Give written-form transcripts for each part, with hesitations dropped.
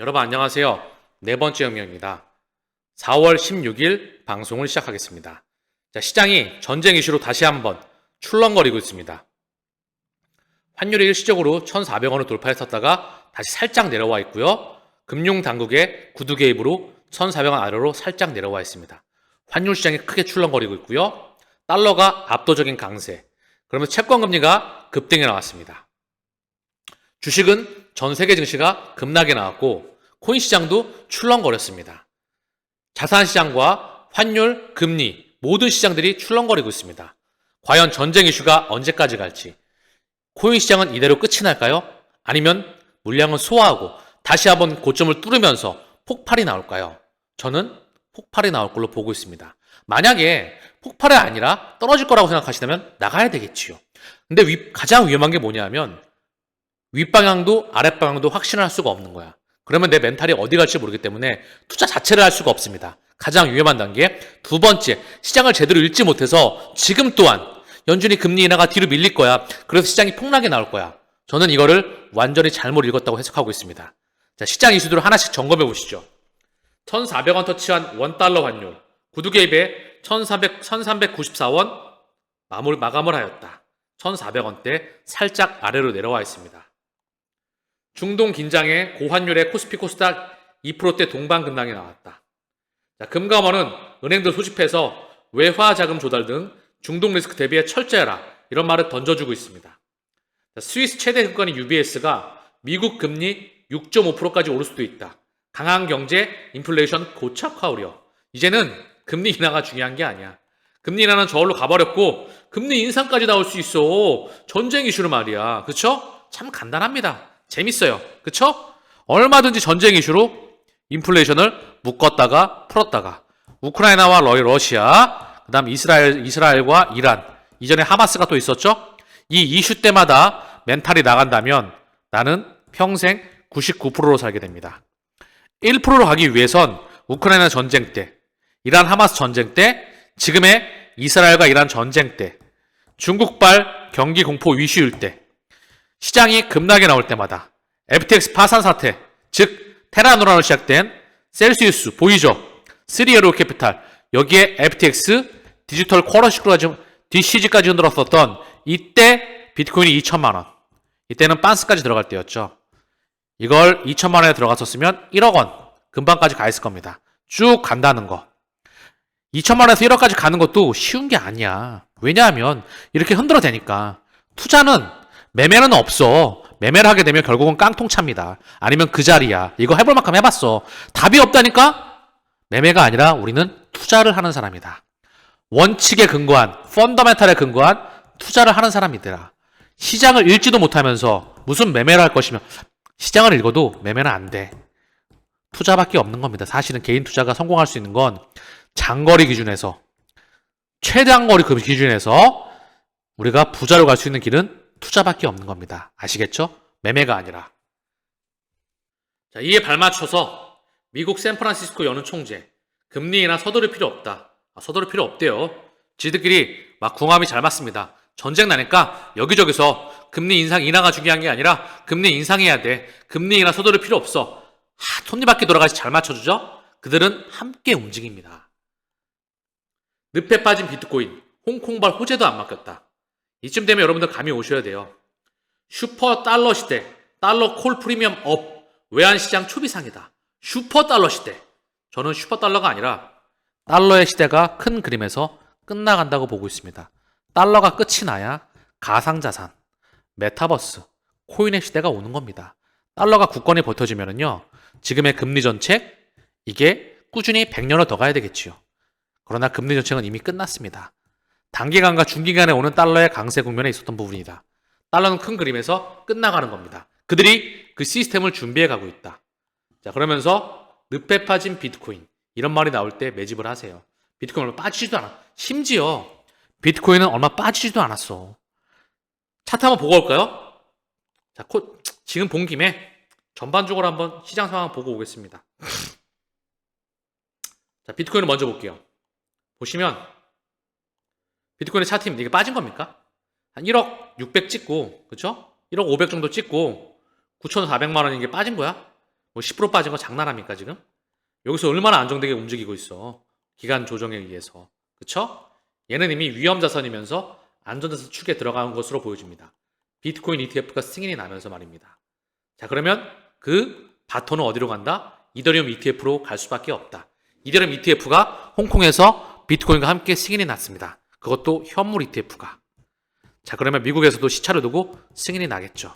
여러분 안녕하세요. 네 번째 영역입니다. 4월 16일 방송을 시작하겠습니다. 자, 시장이 전쟁 이슈로 다시 한번 출렁거리고 있습니다. 환율이 일시적으로 1,400원을 돌파했었다가 다시 살짝 내려와 있고요. 금융당국의 구두 개입으로 1,400원 아래로 살짝 내려와 있습니다. 환율 시장이 크게 출렁거리고 있고요. 달러가 압도적인 강세. 그러면 채권금리가 급등해 나왔습니다. 주식은 전 세계 증시가 급락에 나왔고 코인 시장도 출렁거렸습니다. 자산 시장과 환율, 금리 모든 시장들이 출렁거리고 있습니다. 과연 전쟁 이슈가 언제까지 갈지, 코인 시장은 이대로 끝이 날까요? 아니면 물량을 소화하고 다시 한번 고점을 뚫으면서 폭발이 나올까요? 저는 폭발이 나올 걸로 보고 있습니다. 만약에 폭발이 아니라 떨어질 거라고 생각하시다면 나가야 되겠지요. 근데 가장 위험한 게 뭐냐면 윗방향도 아랫방향도 확신을 할 수가 없는 거야. 그러면 내 멘탈이 어디 갈지 모르기 때문에 투자 자체를 할 수가 없습니다. 가장 위험한 단계. 두 번째, 시장을 제대로 읽지 못해서 지금 또한 연준이 금리 인하가 뒤로 밀릴 거야. 그래서 시장이 폭락이 나올 거야. 저는 이거를 완전히 잘못 읽었다고 해석하고 있습니다. 자, 시장 이슈들을 하나씩 점검해 보시죠. 1,400원 터치한 원달러 환율. 구두 개입에 1,394원 마감을 하였다. 1,400원대 살짝 아래로 내려와 있습니다. 중동 긴장에 고환율의 코스피 코스닥 2%대 동반 급락이 나왔다. 자, 금감원은 은행들 소집해서 외화 자금 조달 등 중동 리스크 대비에 철저해라 이런 말을 던져주고 있습니다. 자, 스위스 최대 금권인 UBS가 미국 금리 6.5%까지 오를 수도 있다. 강한 경제, 인플레이션 고착화 우려. 이제는 금리 인하가 중요한 게 아니야. 금리 인하는 저울로 가버렸고 금리 인상까지 나올 수 있어. 전쟁 이슈로 말이야. 그쵸? 참 간단합니다. 재밌어요. 그쵸? 얼마든지 전쟁 이슈로 인플레이션을 묶었다가 풀었다가 우크라이나와 러시아, 그 다음 이스라엘과 이란, 이전에 하마스가 또 있었죠? 이 이슈 때마다 멘탈이 나간다면 나는 평생 99%로 살게 됩니다. 1%로 가기 위해선 우크라이나 전쟁 때, 이란 하마스 전쟁 때, 지금의 이스라엘과 이란 전쟁 때, 중국발 경기 공포 위슈일 때, 시장이 급락에 나올 때마다 FTX 파산 사태, 즉 테라노라로 시작된 셀시우스, 보이저, 3예로 캐피탈, 여기에 FTX, 디지털 쿼러시까지 DCG까지 흔들었었던 이때 비트코인이 2천만 원. 이때는 빤스까지 들어갈 때였죠. 이걸 2천만 원에 들어갔었으면 1억 원 금방까지 가 있을 겁니다. 쭉 간다는 거. 2천만 원에서 1억까지 가는 것도 쉬운 게 아니야. 왜냐하면 이렇게 흔들어대니까. 투자는 매매는 없어. 매매를 하게 되면 결국은 깡통차입니다. 아니면 그 자리야. 이거 해볼 만큼 해봤어. 답이 없다니까? 매매가 아니라 우리는 투자를 하는 사람이다. 원칙에 근거한, 펀더멘탈에 근거한 투자를 하는 사람이더라. 시장을 읽지도 못하면서 무슨 매매를 할 것이며 시장을 읽어도 매매는 안 돼. 투자밖에 없는 겁니다. 사실은 개인 투자가 성공할 수 있는 건 장거리 기준에서, 최단거리 그 기준에서 우리가 부자로 갈 수 있는 길은 투자밖에 없는 겁니다. 아시겠죠? 매매가 아니라. 자, 이에 발맞춰서 미국 샌프란시스코 연은 총재, 금리 인하 서두를 필요 없다. 서두를 필요 없대요. 지들끼리 막 궁합이 잘 맞습니다. 전쟁 나니까 여기저기서 금리 인하가 중요한 게 아니라 금리 인상해야 돼. 금리 인하 서두를 필요 없어. 톱니바퀴 돌아가시 잘 맞춰주죠? 그들은 함께 움직입니다. 늪에 빠진 비트코인, 홍콩발 호재도 안 맡겼다. 이쯤 되면 여러분들 감이 오셔야 돼요. 슈퍼 달러 시대, 달러 콜 프리미엄 업, 외환시장 초비상이다. 슈퍼 달러 시대. 저는 슈퍼 달러가 아니라 달러의 시대가 큰 그림에서 끝나간다고 보고 있습니다. 달러가 끝이 나야 가상자산, 메타버스, 코인의 시대가 오는 겁니다. 달러가 굳건히 버텨지면은요, 지금의 금리 정책, 이게 꾸준히 100년을 더 가야 되겠지요. 그러나 금리 정책은 이미 끝났습니다. 단기간과 중기간에 오는 달러의 강세 국면에 있었던 부분이다. 달러는 큰 그림에서 끝나가는 겁니다. 그들이 그 시스템을 준비해 가고 있다. 자, 그러면서 늪에 빠진 비트코인, 이런 말이 나올 때 매집을 하세요. 비트코인 얼마 빠지지도 않아. 심지어 비트코인은 얼마 빠지지도 않았어. 차트 한번 보고 올까요? 자, 지금 본 김에 전반적으로 한번 시장 상황 보고 오겠습니다. 자, 비트코인을 먼저 볼게요. 보시면 비트코인의 차트입니다. 이게 빠진 겁니까? 한 1억 600 찍고, 그쵸? 1억 500 정도 찍고 9,400만 원인 게 빠진 거야? 뭐 10% 빠진 거 장난합니까 지금? 여기서 얼마나 안정되게 움직이고 있어. 기간 조정에 의해서. 그쵸? 얘는 이미 위험자산이면서 안전자산 축에 들어간 것으로 보여집니다. 비트코인 ETF가 승인이 나면서 말입니다. 자, 그러면 그 바톤은 어디로 간다? 이더리움 ETF로 갈 수밖에 없다. 이더리움 ETF가 홍콩에서 비트코인과 함께 승인이 났습니다. 그것도 현물 ETF가. 자, 그러면 미국에서도 시차를 두고 승인이 나겠죠.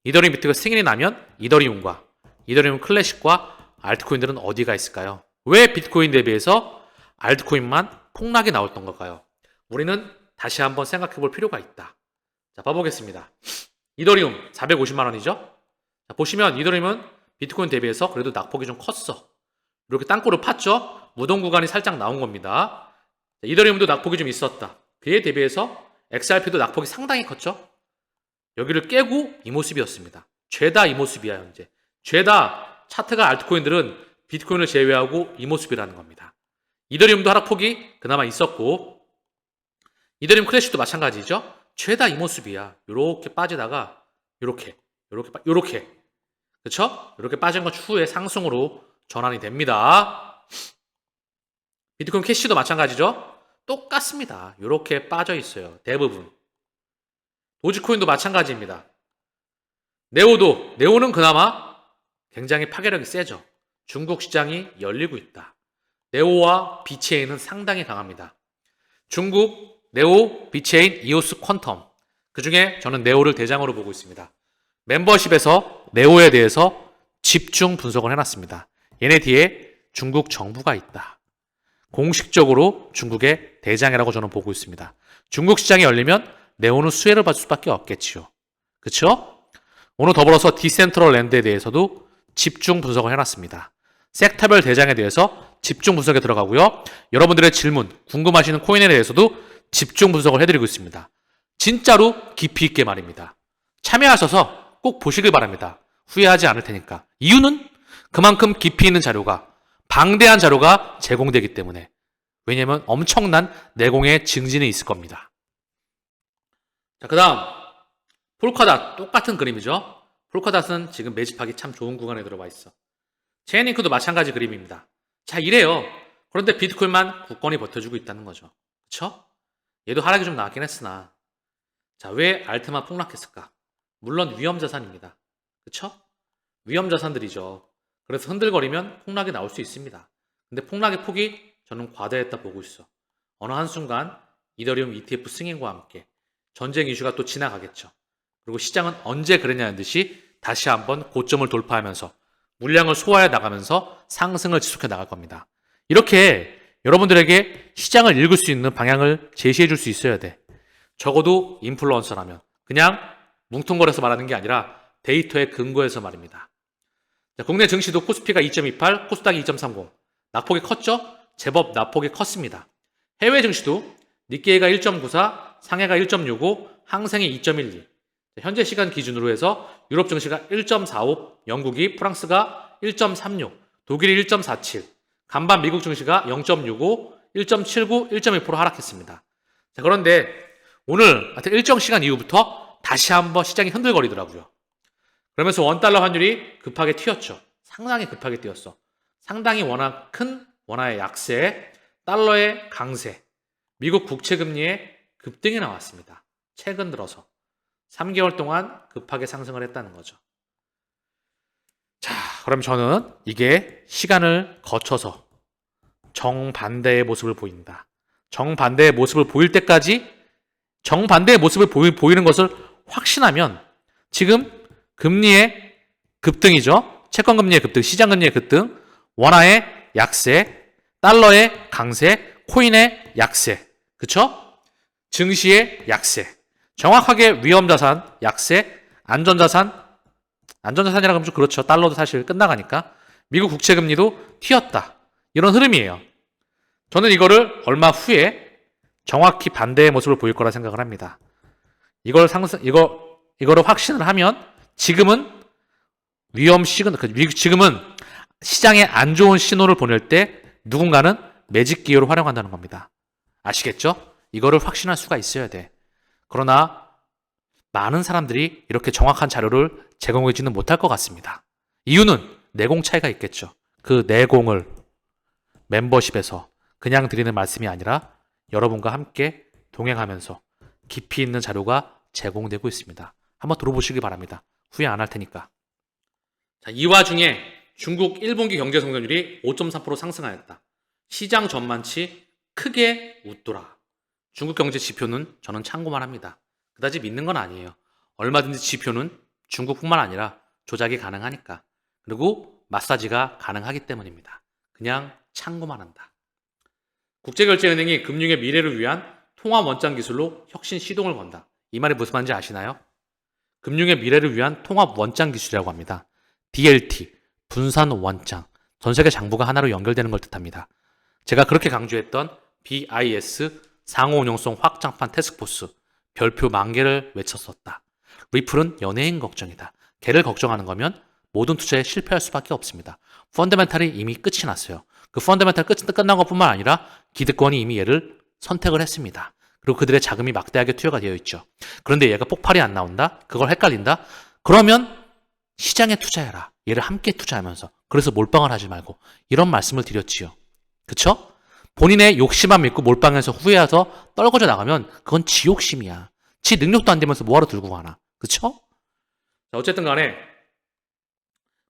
이더리움 비트가 승인이 나면 이더리움과 이더리움 클래식과 알트코인들은 어디가 있을까요? 왜 비트코인 대비해서 알트코인만 폭락이 나왔던 걸까요? 우리는 다시 한번 생각해 볼 필요가 있다. 자, 봐보겠습니다. 이더리움 450만 원이죠? 자, 보시면 이더리움은 비트코인 대비해서 그래도 낙폭이 좀 컸어. 이렇게 땅굴을 팠죠? 무동 구간이 살짝 나온 겁니다. 자, 이더리움도 낙폭이 좀 있었다. 그에 대비해서 XRP도 낙폭이 상당히 컸죠? 여기를 깨고 이 모습이었습니다. 죄다 이 모습이야, 현재. 죄다 차트가 알트코인들은 비트코인을 제외하고 이 모습이라는 겁니다. 이더리움도 하락폭이 그나마 있었고, 이더리움 클래식도 마찬가지죠? 죄다 이 모습이야. 요렇게 빠지다가, 요렇게. 그쵸? 이렇게 빠진 것 추후에 상승으로 전환이 됩니다. 비트코인 캐시도 마찬가지죠? 똑같습니다. 이렇게 빠져 있어요. 대부분. 도지코인도 마찬가지입니다. 네오는 그나마 굉장히 파괴력이 세죠. 중국 시장이 열리고 있다. 네오와 비체인은 상당히 강합니다. 중국, 네오, 비체인, 이오스 퀀텀. 그 중에 저는 네오를 대장으로 보고 있습니다. 멤버십에서 네오에 대해서 집중 분석을 해놨습니다. 얘네 뒤에 중국 정부가 있다. 공식적으로 중국의 대장이라고 저는 보고 있습니다. 중국 시장이 열리면 네오는 수혜를 받을 수밖에 없겠지요. 그쵸? 오늘 더불어서 디센트럴 랜드에 대해서도 집중 분석을 해놨습니다. 섹터별 대장에 대해서 집중 분석에 들어가고요. 여러분들의 질문, 궁금하시는 코인에 대해서도 집중 분석을 해드리고 있습니다. 진짜로 깊이 있게 말입니다. 참여하셔서 꼭 보시길 바랍니다. 후회하지 않을 테니까. 이유는 그만큼 깊이 있는 자료가, 방대한 자료가 제공되기 때문에. 왜냐면 엄청난 내공의 증진이 있을 겁니다. 자, 그 다음 폴카닷 똑같은 그림이죠. 폴카닷은 지금 매집하기 참 좋은 구간에 들어와 있어. 체인링크도 마찬가지 그림입니다. 자, 이래요. 그런데 비트코인만 굳건히 버텨주고 있다는 거죠. 그쵸? 얘도 하락이 좀 나왔긴 했으나, 자, 왜 알트만 폭락했을까? 물론 위험자산입니다. 그쵸? 위험자산들이죠. 그래서 흔들거리면 폭락이 나올 수 있습니다. 근데 폭락의 폭이 저는 과다했다 보고 있어. 어느 한순간 이더리움 ETF 승인과 함께 전쟁 이슈가 또 지나가겠죠. 그리고 시장은 언제 그랬냐는 듯이 다시 한번 고점을 돌파하면서 물량을 소화해 나가면서 상승을 지속해 나갈 겁니다. 이렇게 여러분들에게 시장을 읽을 수 있는 방향을 제시해 줄 수 있어야 돼. 적어도 인플루언서라면 그냥 뭉뚱거려서 말하는 게 아니라 데이터에 근거해서 말입니다. 자, 국내 증시도 코스피가 2.28, 코스닥이 2.30. 낙폭이 컸죠? 제법 낙폭이 컸습니다. 해외 증시도 니케이가 1.94, 상해가 1.65, 항생이 2.12. 현재 시간 기준으로 해서 유럽 증시가 1.45, 영국이, 프랑스가 1.36, 독일이 1.47, 간반 미국 증시가 0.65, 1.79, 1.1% 하락했습니다. 자, 그런데 오늘 하여튼 일정 시간 이후부터 다시 한번 시장이 흔들거리더라고요. 그러면서 원달러 환율이 급하게 튀었죠. 상당히 급하게 뛰었어. 상당히 워낙 큰 원화의 약세, 달러의 강세, 미국 국채금리의 급등이 나왔습니다. 최근 들어서 3개월 동안 급하게 상승을 했다는 거죠. 자, 그럼 저는 이게 시간을 거쳐서 정반대의 모습을 보인다. 정반대의 모습을 보일 때까지 정반대의 모습을 보이는 것을 확신하면 지금 금리의 급등이죠. 채권금리의 급등, 시장금리의 급등, 원화의 약세, 달러의 강세, 코인의 약세, 그쵸? 증시의 약세, 정확하게 위험자산, 약세, 안전자산이라고 하면 좀 그렇죠. 달러도 사실 끝나가니까. 미국 국채금리도 튀었다. 이런 흐름이에요. 저는 이거를 얼마 후에 정확히 반대의 모습을 보일 거라 생각을 합니다. 이거를 확신을 하면 지금은 지금은 시장에 안 좋은 신호를 보낼 때 누군가는 매직 기어를 활용한다는 겁니다. 아시겠죠? 이거를 확신할 수가 있어야 돼. 그러나 많은 사람들이 이렇게 정확한 자료를 제공해주지는 못할 것 같습니다. 이유는 내공 차이가 있겠죠. 그 내공을 멤버십에서 그냥 드리는 말씀이 아니라 여러분과 함께 동행하면서 깊이 있는 자료가 제공되고 있습니다. 한번 들어보시기 바랍니다. 후회 안 할 테니까. 자, 이 와중에 중국 1분기 경제 성장률이 5.3% 상승하였다. 시장 전망치 크게 웃돌아. 중국 경제 지표는 저는 참고만 합니다. 그다지 믿는 건 아니에요. 얼마든지 지표는 중국뿐만 아니라 조작이 가능하니까. 그리고 마사지가 가능하기 때문입니다. 그냥 참고만 한다. 국제결제은행이 금융의 미래를 위한 통합 원장 기술로 혁신 시동을 건다. 이 말이 무슨 말인지 아시나요? 금융의 미래를 위한 통합 원장 기술이라고 합니다. DLT, 분산 원장, 전 세계 장부가 하나로 연결되는 걸 뜻합니다. 제가 그렇게 강조했던 BIS 상호 운용성 확장판 태스크포스 별표 10,000개를 외쳤었다. 리플은 연예인 걱정이다. 걔를 걱정하는 거면 모든 투자에 실패할 수밖에 없습니다. 펀더멘탈이 이미 끝이 났어요. 그 펀더멘탈 끝난 것뿐만 아니라 기득권이 이미 얘를 선택을 했습니다. 그리고 그들의 자금이 막대하게 투여가 되어 있죠. 그런데 얘가 폭발이 안 나온다? 그걸 헷갈린다? 그러면 시장에 투자해라. 얘를 함께 투자하면서. 그래서 몰빵을 하지 말고 이런 말씀을 드렸지요. 그쵸? 본인의 욕심만 믿고 몰빵해서 후회해서 떨궈져 나가면 그건 지 욕심이야. 지 능력도 안 되면서 뭐하러 들고 가나. 그쵸? 자, 어쨌든 간에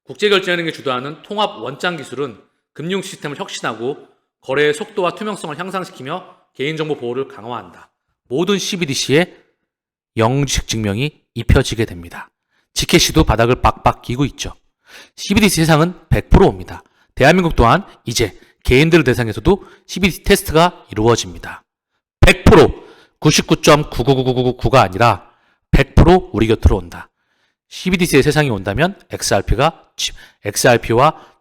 국제결제은행이 주도하는 통합 원장 기술은 금융 시스템을 혁신하고 거래의 속도와 투명성을 향상시키며 개인정보 보호를 강화한다. 모든 CBDC에 영직 증명이 입혀지게 됩니다. 지켓시도 바닥을 빡빡 끼고 있죠. CBDC 세상은 100%입니다. 대한민국 또한 이제 개인들을 대상해서도 CBDC 테스트가 이루어집니다. 100%, 99.99999가 아니라 100% 우리 곁으로 온다. CBDC의 세상이 온다면 XRP와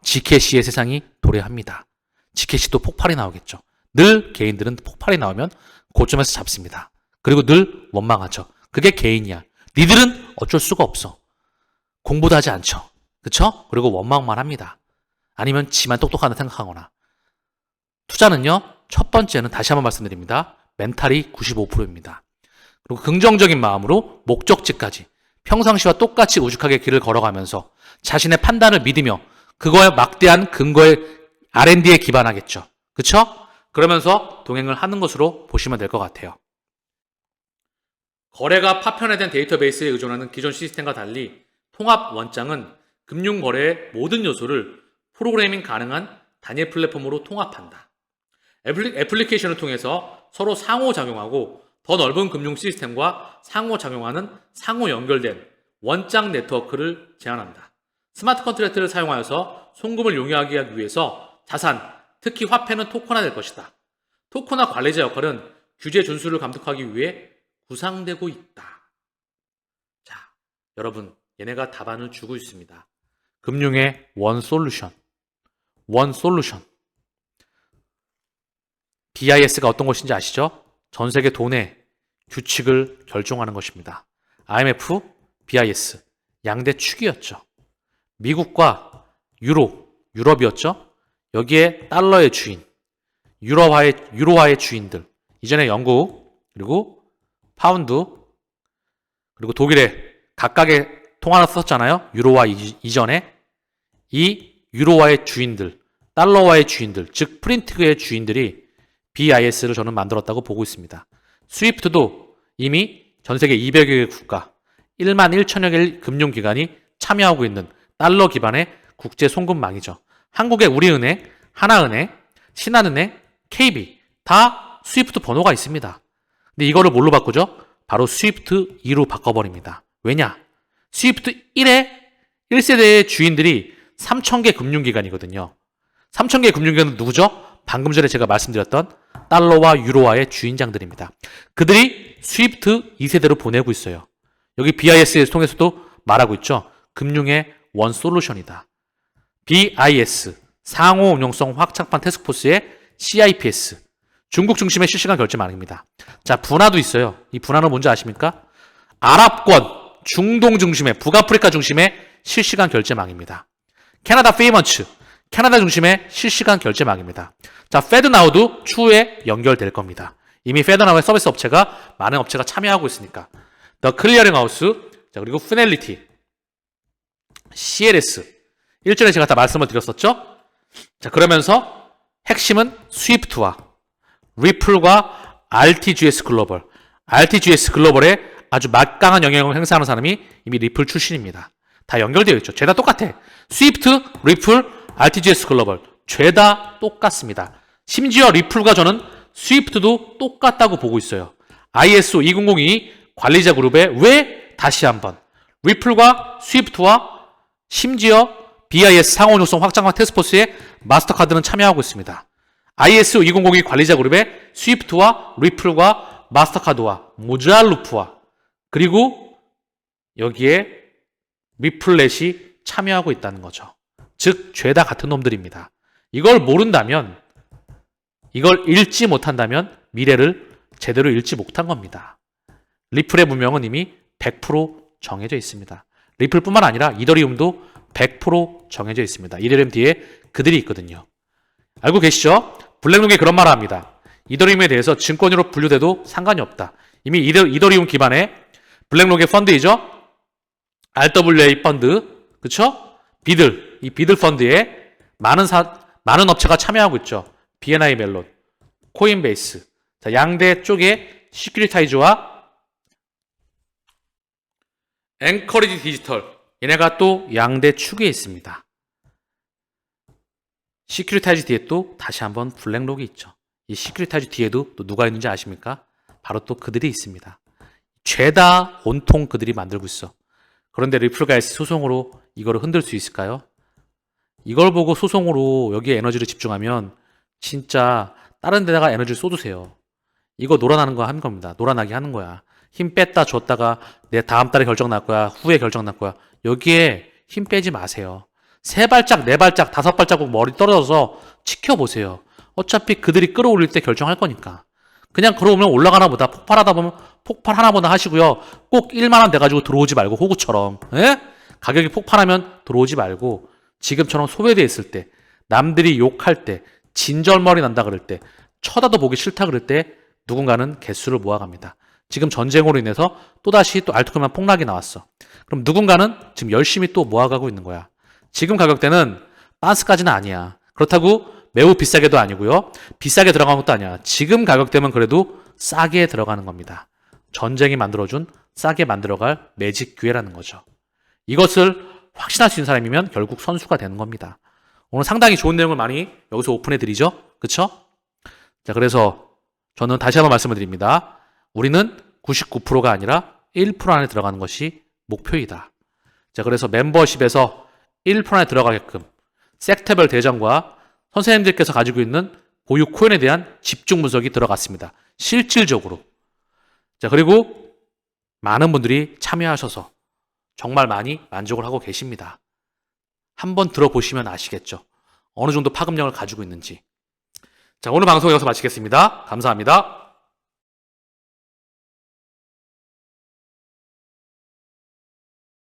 GCash의 세상이 도래합니다. GCash도 폭발이 나오겠죠. 늘 개인들은 폭발이 나오면 고점에서 잡습니다. 그리고 늘 원망하죠. 그게 개인이야. 니들은 어쩔 수가 없어. 공부도 하지 않죠. 그쵸? 그리고 원망만 합니다. 아니면 지만 똑똑하다 생각하거나. 투자는요, 첫 번째는 다시 한번 말씀드립니다. 멘탈이 95%입니다. 그리고 긍정적인 마음으로 목적지까지 평상시와 똑같이 우직하게 길을 걸어가면서 자신의 판단을 믿으며 그거에 막대한 근거의 R&D에 기반하겠죠. 그쵸? 그러면서 동행을 하는 것으로 보시면 될 것 같아요. 거래가 파편화된 데이터베이스에 의존하는 기존 시스템과 달리 통합 원장은 금융거래의 모든 요소를 프로그래밍 가능한 단일 플랫폼으로 통합한다. 애플리케이션을 통해서 서로 상호작용하고 더 넓은 금융 시스템과 상호작용하는 상호 연결된 원장 네트워크를 제안한다. 스마트 컨트랙트를 사용하여서 송금을 용이하게 하기 위해서 자산, 특히 화폐는 토큰화될 것이다. 토큰화 관리자 역할은 규제 준수를 감독하기 위해 구상되고 있다. 자, 여러분, 얘네가 답안을 주고 있습니다. 금융의 원 솔루션. BIS가 어떤 것인지 아시죠? 전 세계 돈의 규칙을 결정하는 것입니다. IMF, BIS, 양대 축이었죠. 미국과 유럽이었죠. 여기에 달러의 주인, 유로화의 주인들. 이전에 영국, 그리고 파운드, 그리고 독일의 각각의 통화를 썼잖아요. 유로화 이전에. 이 유로화의 주인들, 달러화의 주인들, 즉 프린트의 주인들이 BIS를 저는 만들었다고 보고 있습니다. 스위프트도 이미 전 세계 200여 개 국가, 1만 1천여 개 금융기관이 참여하고 있는 달러 기반의 국제 송금망이죠. 한국의 우리은행, 하나은행, 신한은행, KB 다 스위프트 번호가 있습니다. 근데 이거를 뭘로 바꾸죠? 바로 스위프트 2로 바꿔버립니다. 왜냐? 스위프트 1세대의 주인들이 3,000개 금융기관이거든요. 3,000개 금융기관은 누구죠? 방금 전에 제가 말씀드렸던 달러와 유로화의 주인장들입니다. 그들이 스위프트 2세대로 보내고 있어요. 여기 BIS를 통해서도 말하고 있죠. 금융의 원 솔루션이다. BIS, 상호 운용성 확장판 태스크포스의 CIPS, 중국 중심의 실시간 결제망입니다. 자, 분화도 있어요. 이 분화는 뭔지 아십니까? 아랍권, 중동 중심의, 북아프리카 중심의 실시간 결제망입니다. 캐나다 페이먼츠, 캐나다 중심의 실시간 결제망입니다. 자, 페드나우도 추후에 연결될 겁니다. 이미 페드나우의 서비스 업체가 많은 업체가 참여하고 있으니까. 더 클리어링 하우스, 자, 그리고 피넬리티, CLS, 일전에 제가 다 말씀을 드렸었죠? 자, 그러면서 핵심은 스위프트와 리플과 RTGS 글로벌. RTGS 글로벌에 아주 막강한 영향력을 행사하는 사람이 이미 리플 출신입니다. 다 연결되어 있죠. 죄다 똑같아. 스위프트, 리플, RTGS 글로벌. 죄다 똑같습니다. 심지어 리플과 저는 스위프트도 똑같다고 보고 있어요. ISO 2002 관리자 그룹에 왜 다시 한번 리플과 스위프트와 심지어 BIS 상호작용 확장화 테스트포스에 마스터카드는 참여하고 있습니다. ISO 2002 관리자 그룹에 스위프트와 리플과 마스터카드와 모잘루프와 그리고 여기에 리플렛이 참여하고 있다는 거죠. 즉 죄다 같은 놈들입니다. 이걸 모른다면, 이걸 읽지 못한다면 미래를 제대로 읽지 못한 겁니다. 리플의 문명은 이미 100% 정해져 있습니다. 리플뿐만 아니라 이더리움도 100% 정해져 있습니다. 이더리움 뒤에 그들이 있거든요. 알고 계시죠? 블랙록이 그런 말을 합니다. 이더리움에 대해서 증권으로 분류돼도 상관이 없다. 이미 이더리움 기반의 블랙록의 펀드이죠. RWA 펀드, 그쵸? 비들, 이 비들 펀드에 많은 업체가 참여하고 있죠. BNI 멜론, 코인베이스, 자, 양대 쪽에 시큐리타이즈와 앵커리지 디지털, 얘네가 또 양대 축에 있습니다. 시큐리타이즈 뒤에 또 다시 한번 블랙록이 있죠. 이 시큐리타이즈 뒤에도 또 누가 있는지 아십니까? 바로 또 그들이 있습니다. 죄다 온통 그들이 만들고 있어. 그런데 리플가이스 소송으로 이거를 흔들 수 있을까요? 이걸 보고 소송으로 여기에 에너지를 집중하면 진짜 다른 데다가 에너지를 쏟으세요. 이거 놀아나는 거 하는 겁니다. 놀아나게 하는 거야. 힘 뺐다 줬다가 내 다음 달에 결정 날 거야. 후에 결정 날 거야. 여기에 힘 빼지 마세요. 3발짝, 4발짝, 5발자국 머리 떨어져서 지켜보세요. 어차피 그들이 끌어올릴 때 결정할 거니까. 그냥 걸어오면 올라가나 보다, 폭발하다 보면 폭발하나 보다 하시고요. 꼭 1만원 돼가지고 들어오지 말고 호구처럼. 예? 가격이 폭발하면 들어오지 말고 지금처럼 소외되어 있을 때, 남들이 욕할 때, 진절머리 난다 그럴 때, 쳐다도 보기 싫다 그럴 때 누군가는 개수를 모아갑니다. 지금 전쟁으로 인해서 또다시 또 알트코인만 폭락이 나왔어. 그럼 누군가는 지금 열심히 또 모아가고 있는 거야. 지금 가격대는 빤스까지는 아니야. 그렇다고 매우 비싸게도 아니고요. 비싸게 들어가는 것도 아니야. 지금 가격대면 그래도 싸게 들어가는 겁니다. 전쟁이 만들어준 싸게 만들어갈 매직 기회라는 거죠. 이것을 확신할 수 있는 사람이면 결국 선수가 되는 겁니다. 오늘 상당히 좋은 내용을 많이 여기서 오픈해 드리죠. 그쵸? 자, 그래서 저는 다시 한번 말씀을 드립니다. 우리는 99%가 아니라 1% 안에 들어가는 것이 목표이다. 자, 그래서 멤버십에서 1% 안에 들어가게끔 섹터별 대전과 선생님들께서 가지고 있는 보유 코인에 대한 집중 분석이 들어갔습니다. 실질적으로. 자, 그리고 많은 분들이 참여하셔서 정말 많이 만족을 하고 계십니다. 한번 들어보시면 아시겠죠. 어느 정도 파급력을 가지고 있는지. 자, 오늘 방송 여기서 마치겠습니다. 감사합니다.